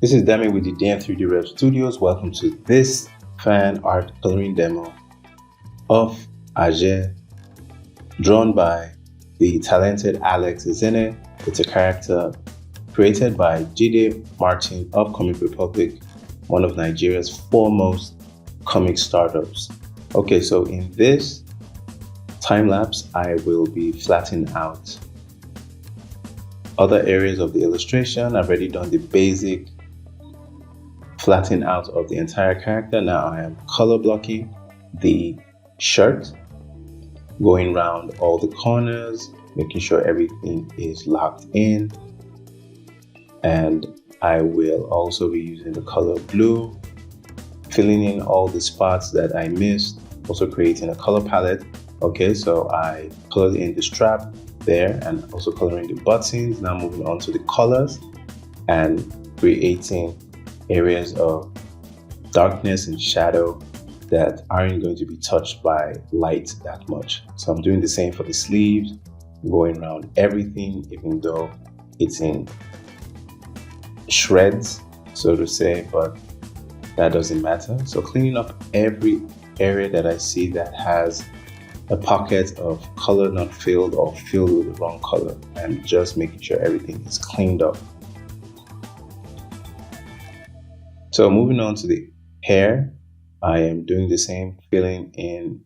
This is Demi with the DM3D Rev Studios. Welcome to this fan art coloring demo of Esene, drawn by the talented Alex Esene. It's a character created by Jide Martin of Comic Republic, one of Nigeria's foremost comic startups. Okay, so in this time lapse, I will be flattening out other areas of the illustration. I've already done the basic flattening out of the entire character. Now I am color blocking the shirt, going around all the corners, making sure everything is locked in. And I will also be using the color blue, filling in all the spots that I missed, also creating a color palette. Okay, so I colored in the strap there and also coloring the buttons. Now moving on to the colors and creating areas of darkness and shadow that aren't going to be touched by light that much. So I'm doing the same for the sleeves, going around everything, even though it's in shreds, so to say, but that doesn't matter. So cleaning up every area that I see that has a pocket of color not filled or filled with the wrong color, and just making sure everything is cleaned up. So moving on to the hair, I am doing the same, filling in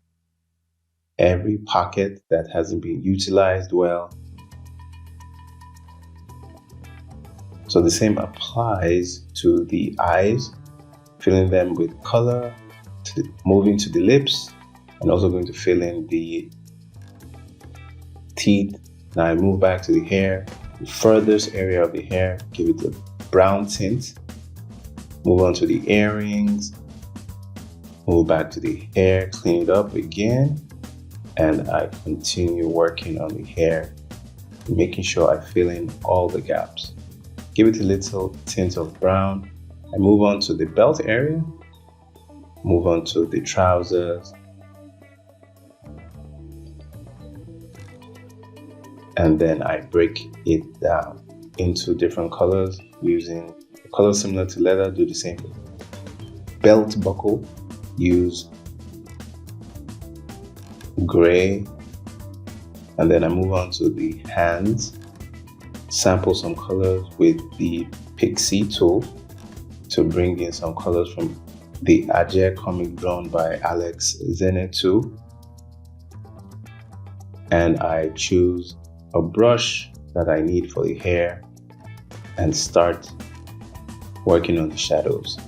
every pocket that hasn't been utilized well. So the same applies to the eyes, filling them with color, moving to the lips, and also going to fill in the teeth. Now I move back to the hair, the furthest area of the hair, give it a brown tint. Move on to the earrings, move back to the hair, clean it up again, and I continue working on the hair, making sure I fill in all the gaps. Give it a little tint of brown. I move on to the belt area, move on to the trousers, and then I break it down into different colors using color similar to leather. Do the same for belt buckle, use gray, and then I move on to the hands, sample some colors with the Pixie tool to bring in some colors from the Esene comic drawn by Alex Esene too, and I choose a brush that I need for the hair and start working on the shadows.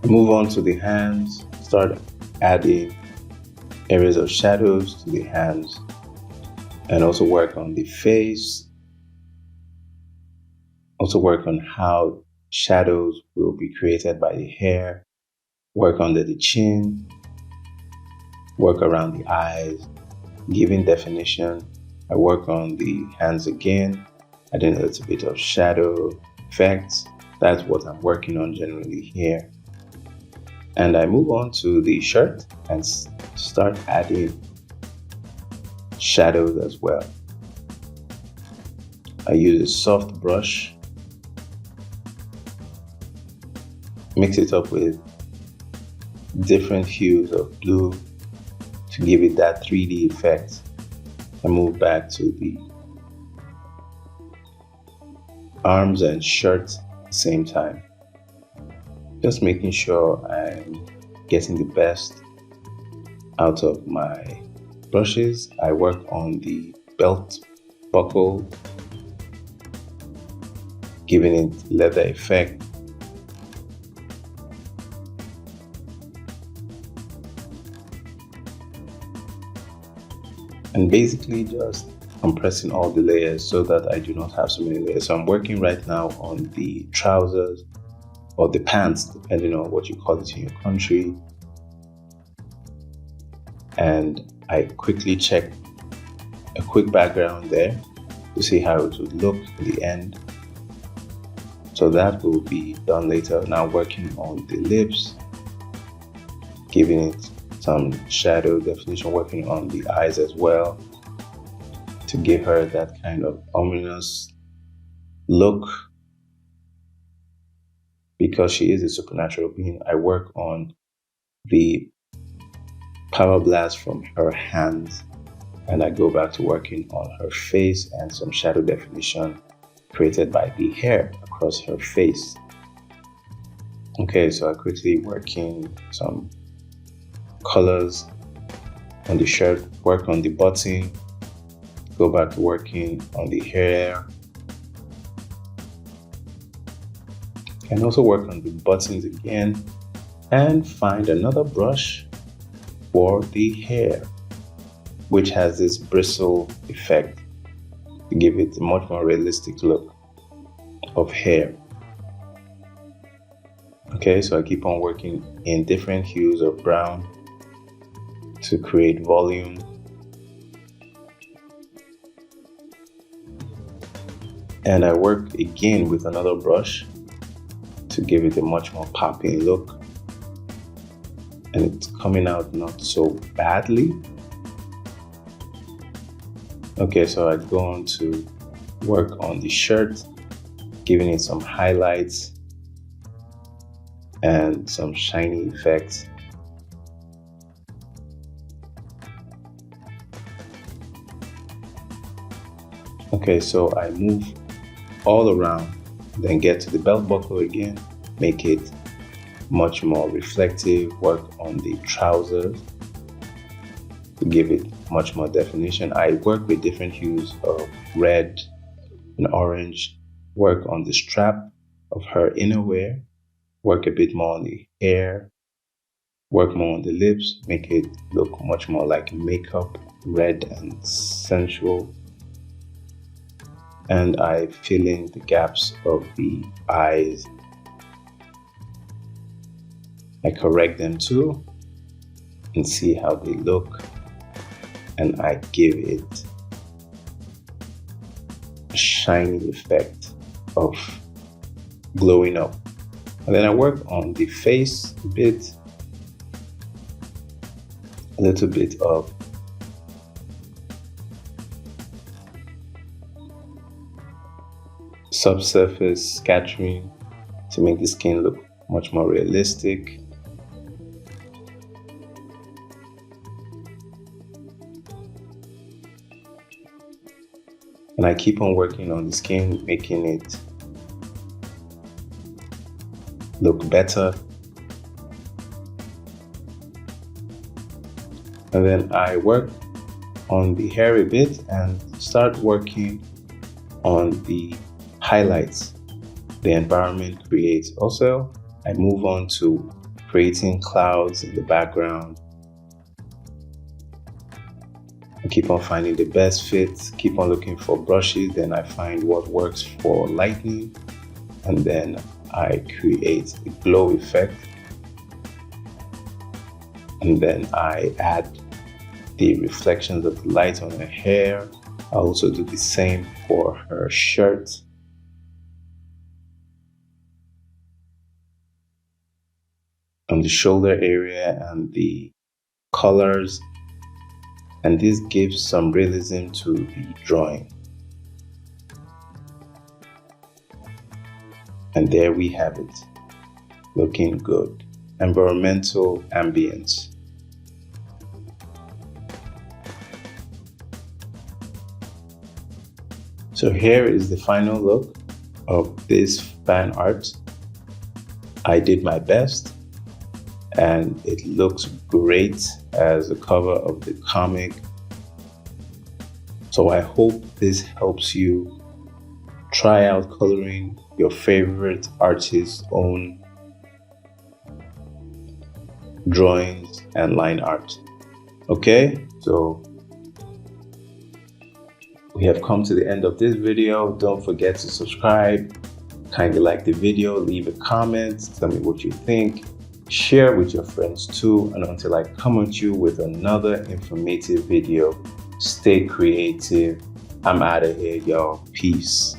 Move on to the hands, start adding areas of shadows to the hands, and also work on the face. Also work on how shadows will be created by the hair, work under the chin, work around the eyes, giving definition. I work on the hands again, adding a little bit of shadow effects. That's what I'm working on generally here. And I move on to the shirt and start adding shadows as well. I use a soft brush, mix it up with different hues of blue to give it that 3D effect. I move back to the arms and shirt at the same time. Just making sure I'm getting the best out of my brushes. I work on the belt buckle, giving it leather effect. And basically just compressing all the layers so that I do not have so many layers. So I'm working right now on the trousers or the pants, depending on what you call it in your country. And I quickly check a quick background there to see how it would look in the end. So that will be done later. Now working on the lips, giving it some shadow definition, working on the eyes as well. to give her that kind of ominous look. Because she is a supernatural being, I work on the power blast from her hands, and I go back to working on her face and some shadow definition created by the hair across her face. Okay, so I quickly work in some colors on the shirt, work on the button, go back to working on the hair, and also work on the buttons again, and find another brush for the hair, which has this bristle effect to give it a much more realistic look of hair. Okay, so I keep on working in different hues of brown to create volume. And I work again with another brush to give it a much more popping look. And it's coming out not so badly. Okay, so I go on to work on the shirt, giving it some highlights and some shiny effects. Okay, so I move all around, then get to the belt buckle again, make it much more reflective, work on the trousers to give it much more definition. I work with different hues of red and orange, work on the strap of her innerwear, work a bit more on the hair, work more on the lips, make it look much more like makeup, red and sensual. And I fill in the gaps of the eyes. I correct them too and see how they look, and I give it a shiny effect of glowing up. And then I work on the face a bit, a little bit of subsurface scattering to make the skin look much more realistic. And I keep on working on the skin, making it look better. And then I work on the hair a bit and start working on the highlights the environment creates. Also, I move on to creating clouds in the background. I keep on finding the best fit, keep on looking for brushes, then I find what works for lightning, and then I create a glow effect. And then I add the reflections of the light on her hair. I also do the same for her shirt. On the shoulder area and the colors. And this gives some realism to the drawing. And there we have it, looking good. Environmental ambience. So here is the final look of this fan art. I did my best, and it looks great as a cover of the comic. So I hope this helps you try out coloring your favorite artist's own drawings and line art. Okay, so we have come to the end of this video. Don't forget to subscribe, kindly like the video, leave a comment, tell me what you think, share with your friends too, and until I come at you with another informative video, stay creative. I'm out of here, y'all. Peace.